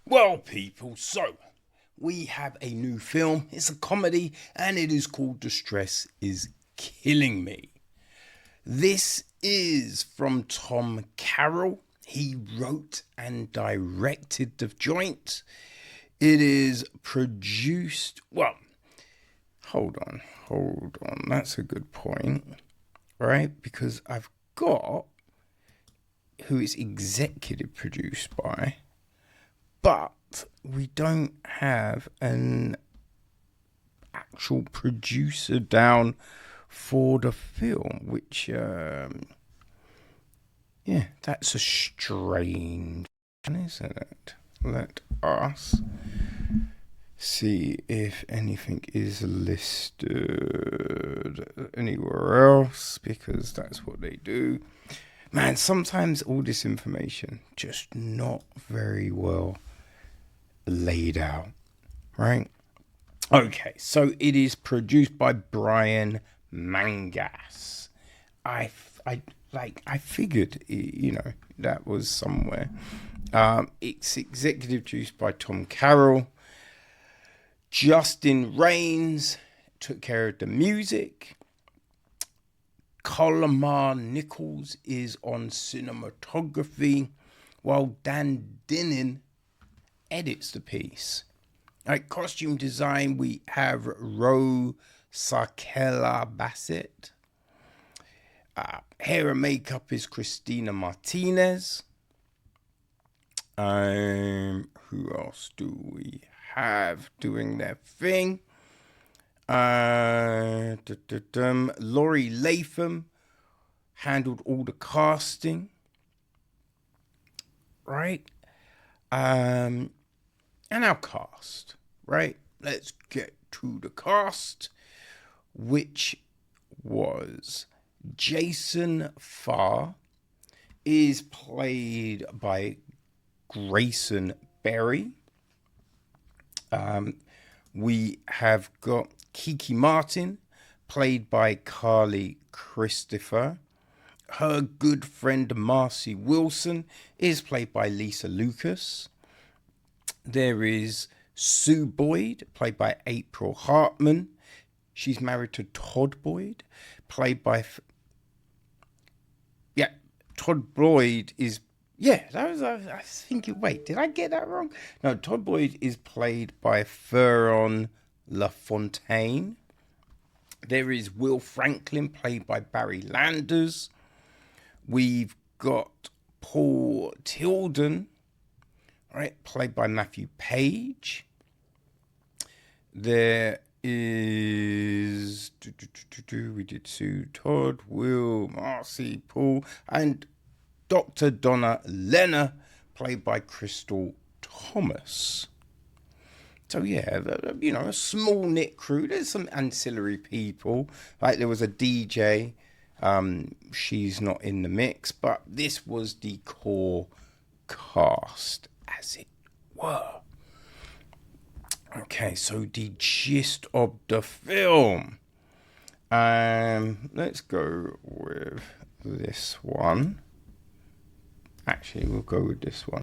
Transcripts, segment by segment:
Well, people, so we have a new film. It's a comedy and it is called Distress is Killing Me. This is from Tom Carroll. He wrote and directed the joint. It is produced. Well, hold on. That's a good point, right? Because I've got who it's executive produced by, but we don't have an actual producer down for the film, which, that's a strange one, isn't it? Let us see if anything is listed anywhere else, because that's what they do. Man, sometimes all this information just not very well laid out, right? Okay, so it is produced by Brian Mangas. I figured, that was somewhere. It's executive produced by Tom Carroll. Justin Rains took care of the music. Colmar Nichols is on cinematography, while Dan Dinnan edits the piece. Like costume design, we have Ro Sarkela Bassett. Hair and makeup is Christina Martinez. Who else do we have doing their thing? Laurie Latham handled all the casting, right? And our cast, right? Let's get to the cast, which was Jason Farr, is played by Grayson Berry. We have got Kiki Martin, played by Carly Christopher. Her good friend Marcy Wilson is played by Lisa Lucas. There is Sue Boyd, played by April Hartman. She's married to Todd Boyd, played by... Todd Boyd is... I was thinking, wait, did I get that wrong? No, Todd Boyd is played by Theron LaFountain. There is Will Franklin, played by Barry Landers. We've got Paul Tilden, right, played by Matthew Page. There is... We did Sue, Todd, Will, Marcy, Paul, and Dr. Donna Lenner, played by Crystal Thomas. So a small knit crew. There's some ancillary people. Like there was a DJ. She's not in the mix, but this was the core cast, as it were. Okay, so the gist of the film. Let's go with this one. Actually, we'll go with this one.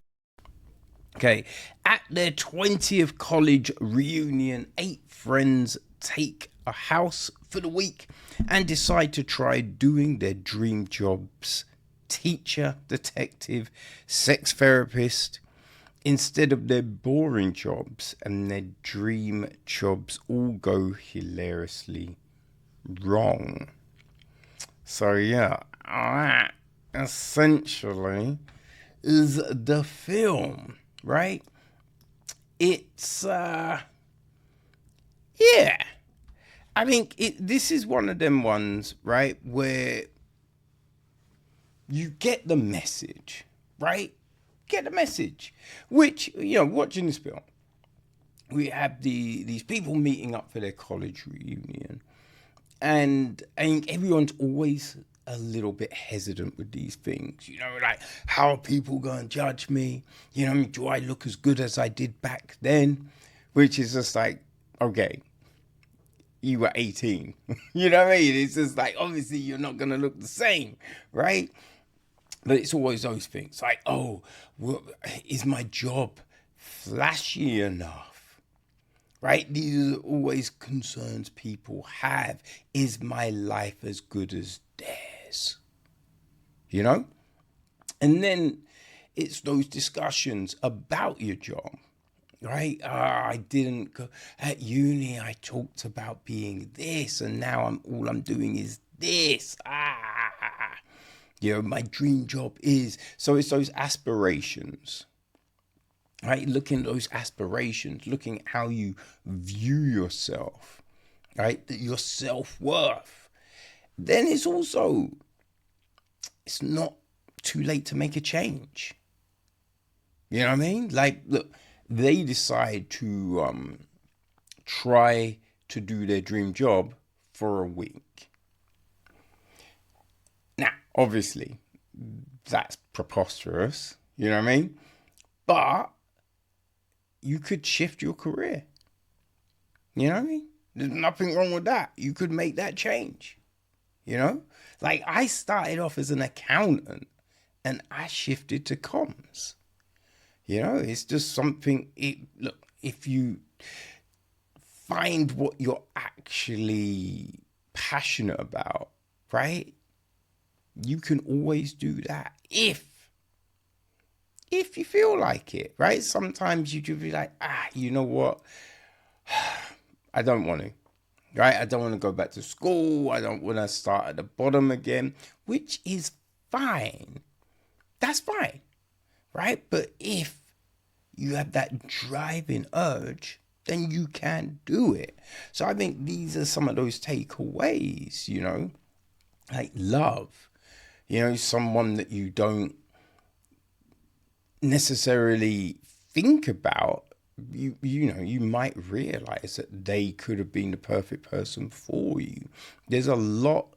Okay, at their 20th college reunion, 8 friends take a house for the week and decide to try doing their dream jobs: teacher, detective, sex therapist, instead of their boring jobs, and their dream jobs all go hilariously wrong. So that essentially is the film, right? It's I think this is one of them ones, right, where you get the message, right? Get the message. Which, watching this film, we have these people meeting up for their college reunion, and I think everyone's always a little bit hesitant with these things, like, how are people going to judge me? Do I look as good as I did back then? Which is just like, okay, you were 18. You know what I mean? It's just like, obviously you're not going to look the same, right? But it's always those things like, oh, well, is my job flashy enough, right? These are always concerns people have. Is my life as good as theirs? You know? And then it's those discussions about your job, right? I didn't go at uni. I talked about being this, and now all I'm doing is this. My dream job is. So it's those aspirations, right? Looking at those aspirations, looking at how you view yourself, right? That your self-worth. Then it's not too late to make a change. You know what I mean? Like, look, they decide to try to do their dream job for a week. Now, obviously, that's preposterous. You know what I mean? But you could shift your career. You know what I mean? There's nothing wrong with that. You could make that change. You know? Like, I started off as an accountant and I shifted to comms. You know, it's just something. Look, if you find what you're actually passionate about, right? You can always do that if you feel like it, right? Sometimes you just be like, you know what? I don't want to, right? I don't want to go back to school. I don't want to start at the bottom again, which is fine. That's fine, right? But if you have that driving urge, then you can do it. So I think these are some of those takeaways, you know, like love, you know, someone that you don't necessarily think about, you know, you might realize that they could have been the perfect person for you. There's a lot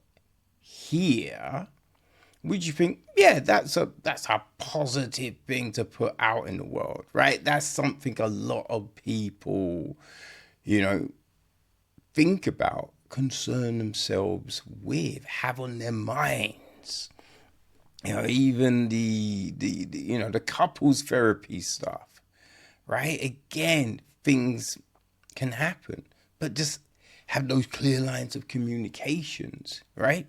here. Would you think, yeah, that's a positive thing to put out in the world, right? That's something a lot of people, you know, think about, concern themselves with, have on their minds. You know, even the you know, the couples therapy stuff, right? Again, things can happen, but just have those clear lines of communications, right?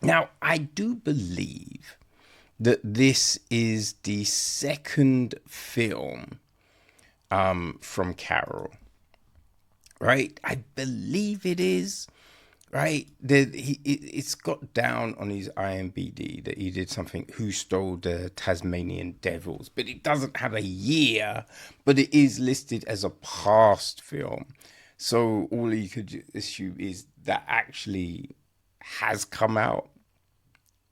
Now, I do believe that this is the second film from Carroll, right? I believe it is, right? It's got down on his IMDb that he did something, Who Stole the Tasmanian Devils, but it doesn't have a year, but it is listed as a past film. So all you could assume is that actually has come out,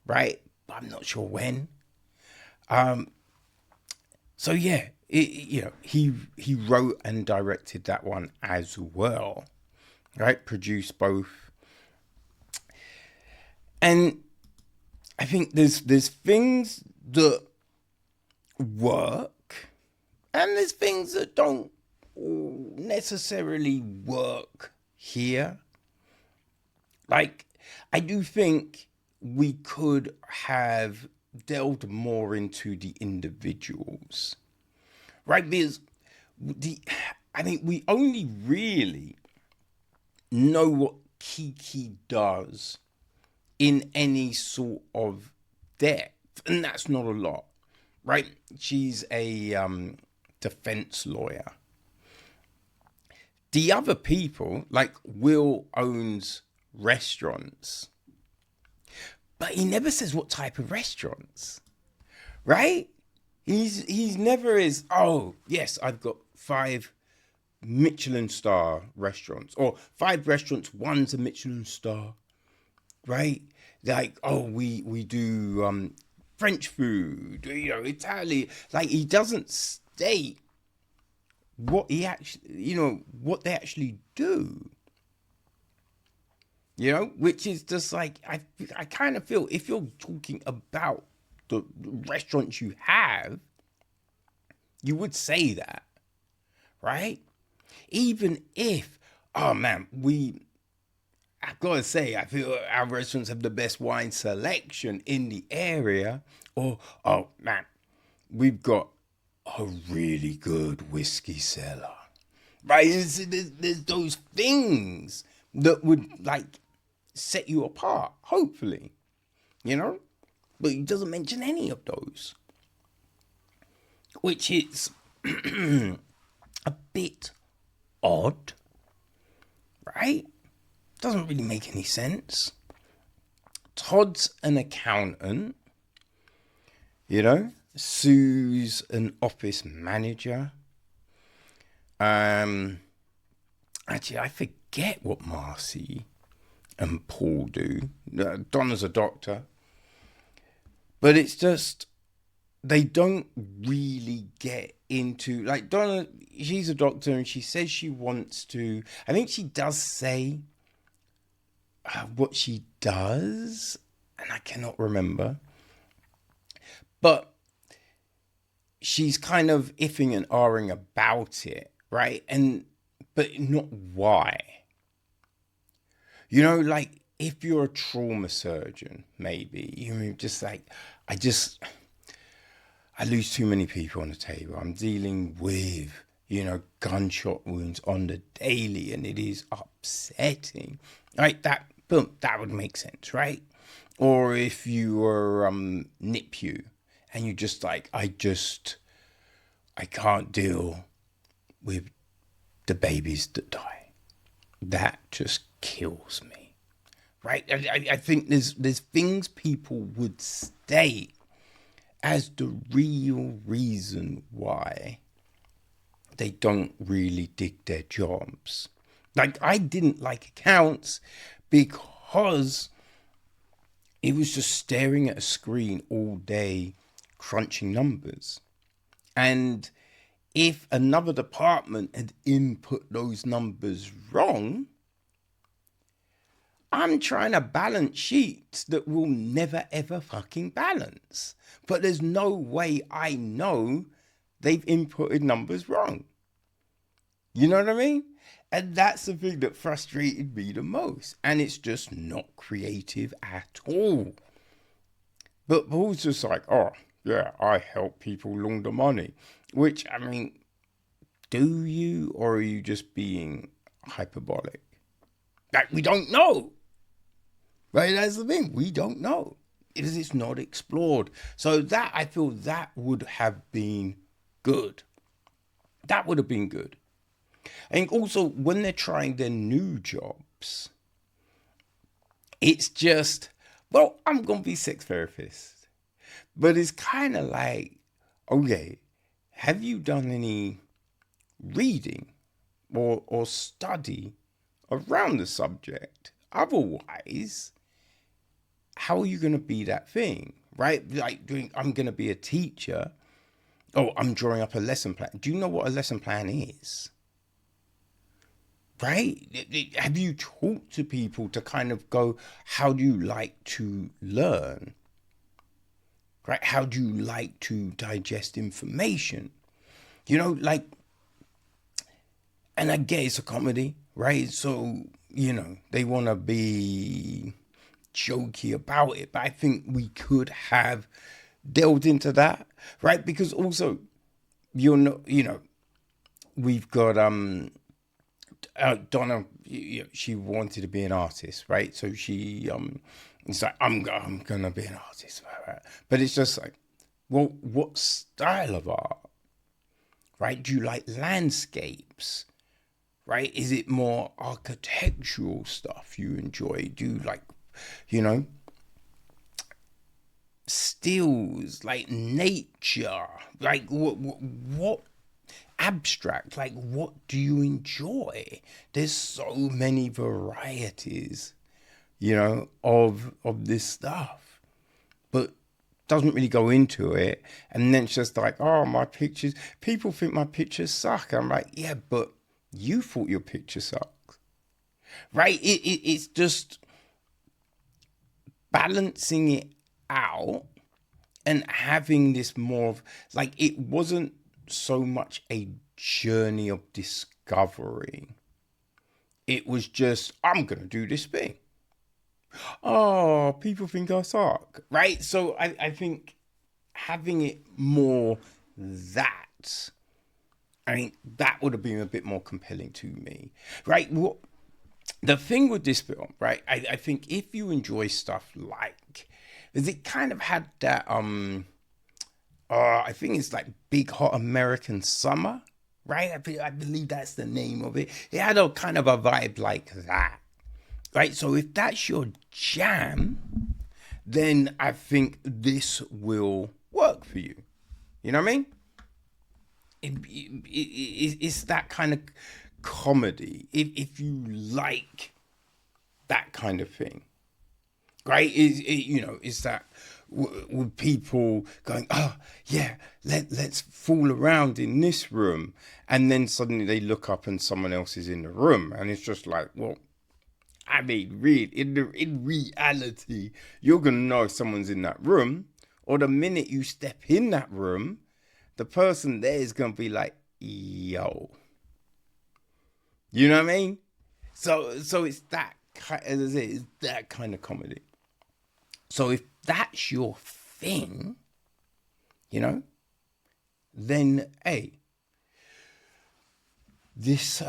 right? But I'm not sure when. So yeah, you know, he wrote and directed that one as well, right? Produced both, and I think there's things that work, and there's things that don't necessarily work here. Like, I do think we could have delved more into the individuals, right? Because we only really know what Kiki does in any sort of depth, and that's not a lot, right? She's a defense lawyer. The other people, like Will, owns restaurants, but he never says what type of restaurants, right? He's never is, oh yes, I've got 5 Michelin star restaurants, or 5 restaurants, one's a Michelin star, right? Like, oh, we do French food, you know, Italian. Like, he doesn't state what he actually, you know, what they actually do. You know, which is just like, I kind of feel if you're talking about the restaurants you have, you would say that, right? Even if, oh man, I've got to say, I feel our restaurants have the best wine selection in the area, or, oh man, we've got a really good whiskey cellar. Right? There's those things that would like set you apart, hopefully, you know? But he doesn't mention any of those, which is a bit odd, right? Doesn't really make any sense. Todd's an accountant, you know? Sue's an office manager. Actually, I forget what Marcy and Paul do. Donna's a doctor. But it's just, they don't really get into, like Donna, she's a doctor and she says she wants to, I think she does say what she does, and I cannot remember. But she's kind of iffing and ahhing about it, right? But not why. You know, like if you're a trauma surgeon, maybe you're just like, I lose too many people on the table. I'm dealing with, gunshot wounds on the daily, and it is upsetting. Right? That would make sense, right? Or if you were NIPU and you just like, I can't deal with the babies that die. That just kills me, right? I think there's things people would state as the real reason why they don't really dig their jobs. Like, I didn't like accounts because it was just staring at a screen all day, crunching numbers. And if another department had input those numbers wrong, I'm trying to balance sheets that will never ever fucking balance. But there's no way I know they've inputted numbers wrong. You know what I mean? And that's the thing that frustrated me the most. And it's just not creative at all. But Paul's just like, oh, yeah, I help people launder money. Which, I mean, do you, or are you just being hyperbolic? Like, we don't know. Right? That's the thing. We don't know. It's not explored. So that, I feel that would have been good. That would have been good. I think also when they're trying their new jobs, it's just, well, I'm going to be sex therapist. But it's kind of like, okay, have you done any reading or study around the subject? Otherwise, how are you going to be that thing, right? Like I'm going to be a teacher. Oh, I'm drawing up a lesson plan. Do you know what a lesson plan is? Right? Have you talked to people to kind of go, how do you like to learn? Right? How do you like to digest information? Like, and I get it's a comedy, right? So, they want to be jokey about it, but I think we could have delved into that, right? Because also, we've got Donna, she wanted to be an artist, right? So she it's like, I'm gonna be an artist, right? But it's just like, well, what style of art, right? Do you like landscapes, right? Is it more architectural stuff you enjoy? Do you like, stills, like nature, like what abstract, like what do you enjoy? There's so many varieties, of this stuff, but doesn't really go into it. And then it's just like, oh, my pictures, people think my pictures suck. I'm like, yeah, but you thought your picture sucked, right? It's just balancing it out and having this more of, like, it wasn't so much a journey of discovery. It was just, I'm going to do this thing. Oh, people think I suck, right? So I think having it more that notes, I mean, that would have been a bit more compelling to me, right? What the thing with this film, right? I think if you enjoy stuff like, is it kind of had that I think it's like Big Hot American Summer, right? I believe that's the name of it. It had a kind of a vibe like that, right? So if that's your jam, then I think this will work for you. You know what I mean? It's that kind of comedy. If you like that kind of thing, right? It's that with people going, oh yeah, let's fool around in this room, and then suddenly they look up and someone else is in the room, and it's just like, well, I mean, really, in reality, you're gonna know if someone's in that room, or the minute you step in that room, the person there is gonna be like, yo, you know what I mean? So it's that, as I say, it's that kind of comedy. So if that's your thing, then hey, this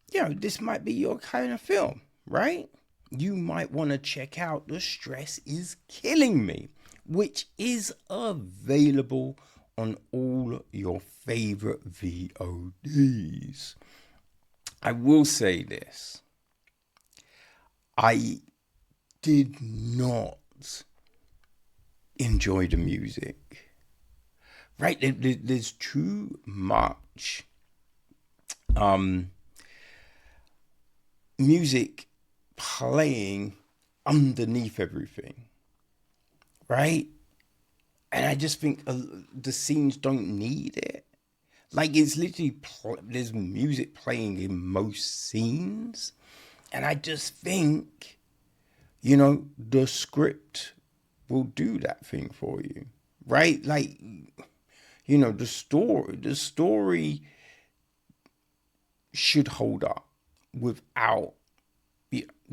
this might be your kind of film, right? You might want to check out The Stress Is Killing Me, which is available on all your favorite VODs. I will say this. I did not enjoy the music. Right? There's too much music playing underneath everything. Right? And I just think the scenes don't need it. Like, it's literally, there's music playing in most scenes. And I just think, the script will do that thing for you, right? Like, the story should hold up without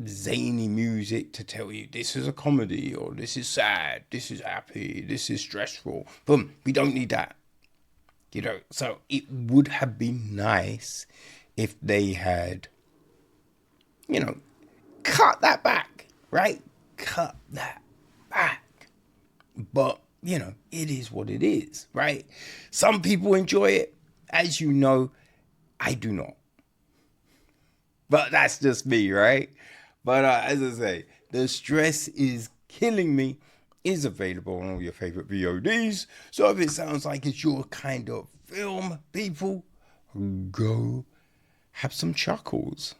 zany music to tell you this is a comedy, or this is sad, this is happy, this is stressful. Boom, we don't need that. So it would have been nice if they had, cut that back, right? Cut that back. But, it is what it is, right? Some people enjoy it. As you know, I do not. But that's just me, right? But as I say, The Stress Is Killing Me is available on all your favorite VODs. So if it sounds like it's your kind of film, people, go have some chuckles.